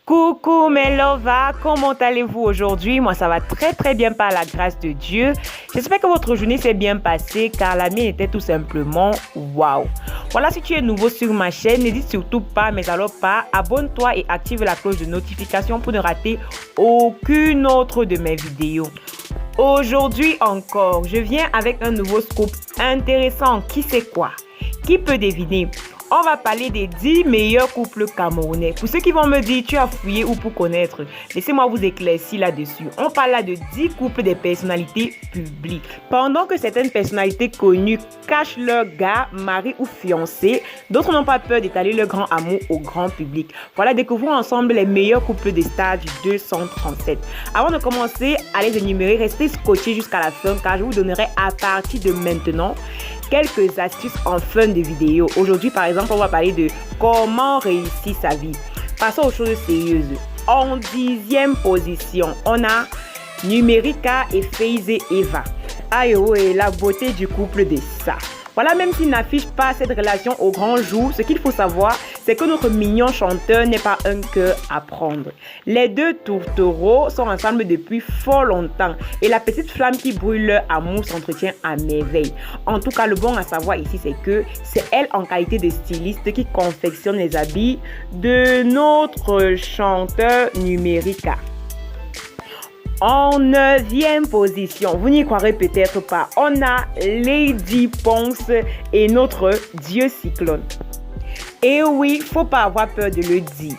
Coucou mes lovas, comment allez-vous aujourd'hui? Moi ça va très bien par la grâce de Dieu. J'espère que votre journée s'est bien passée car la mienne était tout simplement waouh. Voilà, si tu es nouveau sur ma chaîne, n'hésite surtout pas, mais alors pas, abonne-toi et active la cloche de notification pour ne rater aucune autre de mes vidéos. Aujourd'hui encore, je viens avec un nouveau scoop intéressant. Qui sait quoi? Qui peut deviner? On va parler des 10 meilleurs couples camerounais. Pour ceux qui vont me dire, tu as fouillé ou pour connaître, laissez-moi vous éclaircir là-dessus. On parle là de 10 couples des personnalités publiques. Pendant que certaines personnalités connues cachent leur gars, mari ou fiancé, d'autres n'ont pas peur d'étaler leur grand amour au grand public. Voilà, découvrons ensemble les meilleurs couples des stars du 237. Avant de commencer à les énumérer, restez scotchés jusqu'à la fin car je vous donnerai à partir de maintenant quelques astuces en fin de vidéo. Aujourd'hui, par exemple, on va parler de comment réussir sa vie. Passons aux choses sérieuses. En 10e position, on a Numérica et Faisy Eva. Aïe, et la beauté du couple de ça. Voilà, même s'il n'affiche pas cette relation au grand jour, ce qu'il faut savoir, c'est que notre mignon chanteur n'est pas un cœur à prendre. Les deux tourtereaux sont ensemble depuis fort longtemps et la petite flamme qui brûle leur amour s'entretient à merveille. En tout cas, le bon à savoir ici, c'est que c'est elle en qualité de styliste qui confectionne les habits de notre chanteur Numérica. En 9e position, vous n'y croirez peut-être pas, on a Lady Ponce et notre Dieu Cyclone. Et oui, faut pas avoir peur de le dire.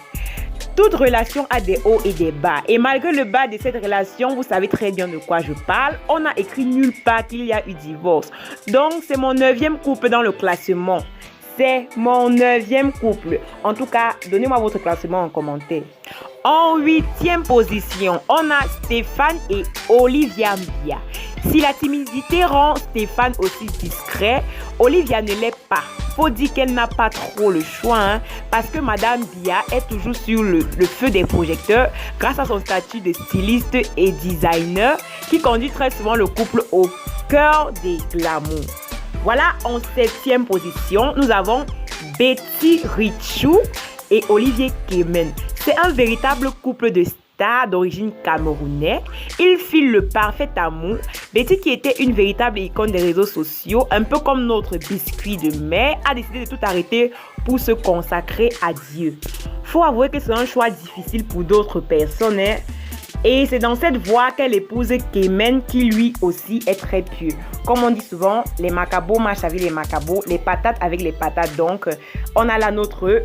Toute relation a des hauts et des bas. Et malgré le bas de cette relation, vous savez très bien de quoi je parle. On a écrit nulle part qu'il y a eu divorce. Donc, c'est mon 9e couple dans le classement. C'est mon 9e couple. En tout cas, donnez-moi votre classement en commentaire. En 8e position, on a Stéphane et Olivia Mbia. Si la timidité rend Stéphane aussi discret, Olivia ne l'est pas. Faut dire qu'elle n'a pas trop le choix, parce que Madame Bia est toujours sur le feu des projecteurs grâce à son statut de styliste et designer qui conduit très souvent le couple au cœur des glamours. Voilà, en 7e position, nous avons Betty Richou et Olivier Kemen. C'est un véritable couple de stars d'origine camerounaise. Ils filent le parfait amour. Betty, qui était une véritable icône des réseaux sociaux, un peu comme notre biscuit de mer, a décidé de tout arrêter pour se consacrer à Dieu. Faut avouer que c'est un choix difficile pour d'autres personnes. Et c'est dans cette voie qu'elle épouse Kemen, qui lui aussi est très pieux. Comme on dit souvent, les macabos marchent avec les macabos, les patates avec les patates. Donc, on a là notre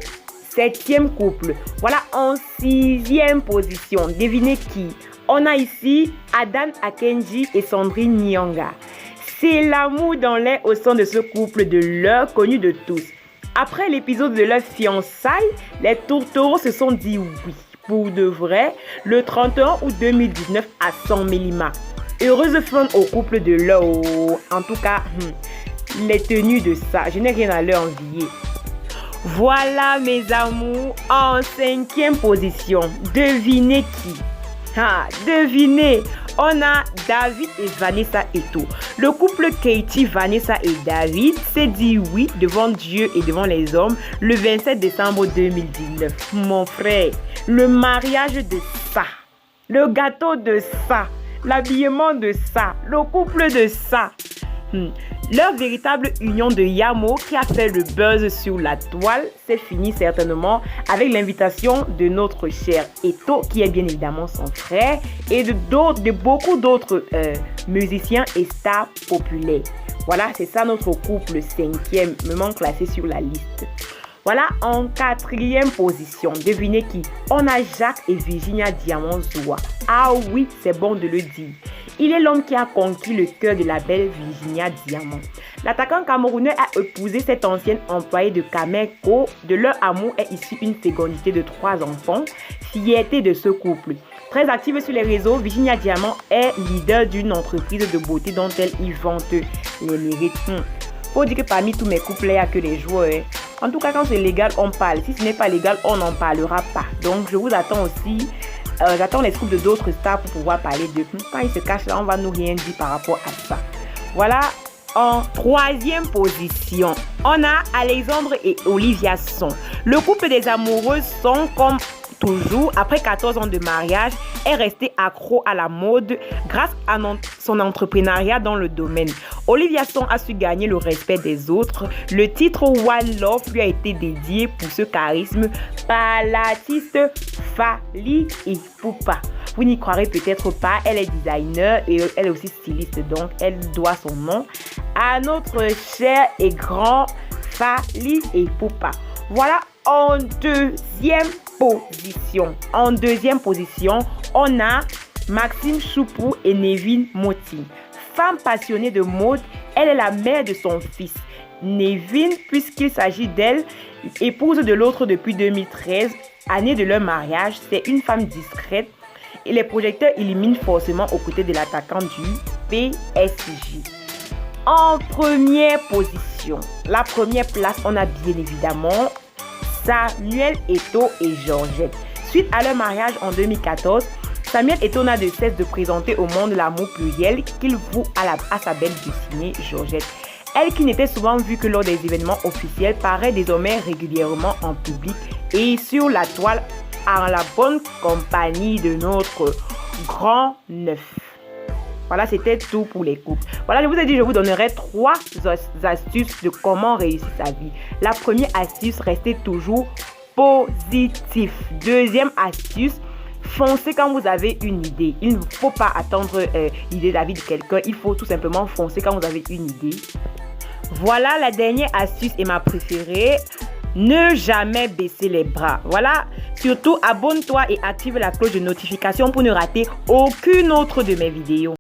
7e couple. Voilà, en 6e position. Devinez qui? On a ici Adan Akenji et Sandrine Nyanga. C'est l'amour dans l'air au sein de ce couple de l'heure connu de tous. Après l'épisode de leur fiançailles, les tourtereaux se sont dit oui. Pour de vrai, le 31 août 2019 à San Mélima. Heureuse fin au couple de l'heure. En tout cas, les tenues de ça, je n'ai rien à leur envier. Voilà mes amours, en 5e position, devinez qui? Devinez, on a David et Vanessa Eto. Le couple Katie, Vanessa et David s'est dit oui devant Dieu et devant les hommes le 27 décembre 2019. Mon frère, le mariage de ça, le gâteau de ça, l'habillement de ça, le couple de ça. Leur véritable union de Yamo qui a fait le buzz sur la toile s'est finie certainement avec l'invitation de notre cher Eto, qui est bien évidemment son frère, et de beaucoup d'autres musiciens et stars populaires. Voilà, c'est ça notre couple 5e, moment classé sur la liste. Voilà, en 4e position, devinez qui? On a Jacques et Virginia Diamant Zoua. Ah oui, c'est bon de le dire. Il est l'homme qui a conquis le cœur de la belle Virginia Diamant. L'attaquant camerounais a épousé cette ancienne employée de Cameco. De leur amour est issue une fécondité de 3 enfants, fierté de ce couple. Très active sur les réseaux, Virginia Diamant est leader d'une entreprise de beauté dont elle y vante les mérites. Faut dire que parmi tous mes couples, il n'y a que les joueurs. En tout cas, quand c'est légal, on parle. Si ce n'est pas légal, on n'en parlera pas. Donc, je vous attends aussi. J'attends les scoops de d'autres stars pour pouvoir parler d'eux. Quand ils se cachent là, on va nous rien dire par rapport à ça. Voilà, en 3e position, on a Alexandre et Olivia Son. Le couple des amoureux sont comme toujours, après 14 ans de mariage, est resté accro à la mode grâce à son entrepreneuriat dans le domaine. Olivia Song a su gagner le respect des autres. Le titre One Love lui a été dédié pour ce charisme par l'artiste Fally Ipupa. Vous n'y croirez peut-être pas, elle est designer et elle est aussi styliste, donc elle doit son nom à notre cher et grand Fally Ipupa. Voilà en deuxième position. En deuxième position, on a Maxime Choupou et Nevin Moti. Femme passionnée de mode, elle est la mère de son fils. Nevin, puisqu'il s'agit d'elle, épouse de l'autre depuis 2013, année de leur mariage, c'est une femme discrète et les projecteurs illuminent forcément aux côtés de l'attaquant du PSG. En première position, la première place, on a bien évidemment Samuel Eto'o et Georgette. Suite à leur mariage en 2014, Samuel Eto'o n'a de cesse de présenter au monde l'amour pluriel qu'il voue à sa belle destinée Georgette. Elle, qui n'était souvent vue que lors des événements officiels, paraît désormais régulièrement en public et sur la toile en la bonne compagnie de notre grand neuf. Voilà, c'était tout pour les couples. Voilà, je vous ai dit, je vous donnerai 3 astuces de comment réussir sa vie. La première astuce, restez toujours positif. Deuxième astuce, foncez quand vous avez une idée. Il ne faut pas attendre l'idée de la vie de quelqu'un. Il faut tout simplement foncer quand vous avez une idée. Voilà la dernière astuce et ma préférée. Ne jamais baisser les bras. Voilà, surtout abonne-toi et active la cloche de notification pour ne rater aucune autre de mes vidéos.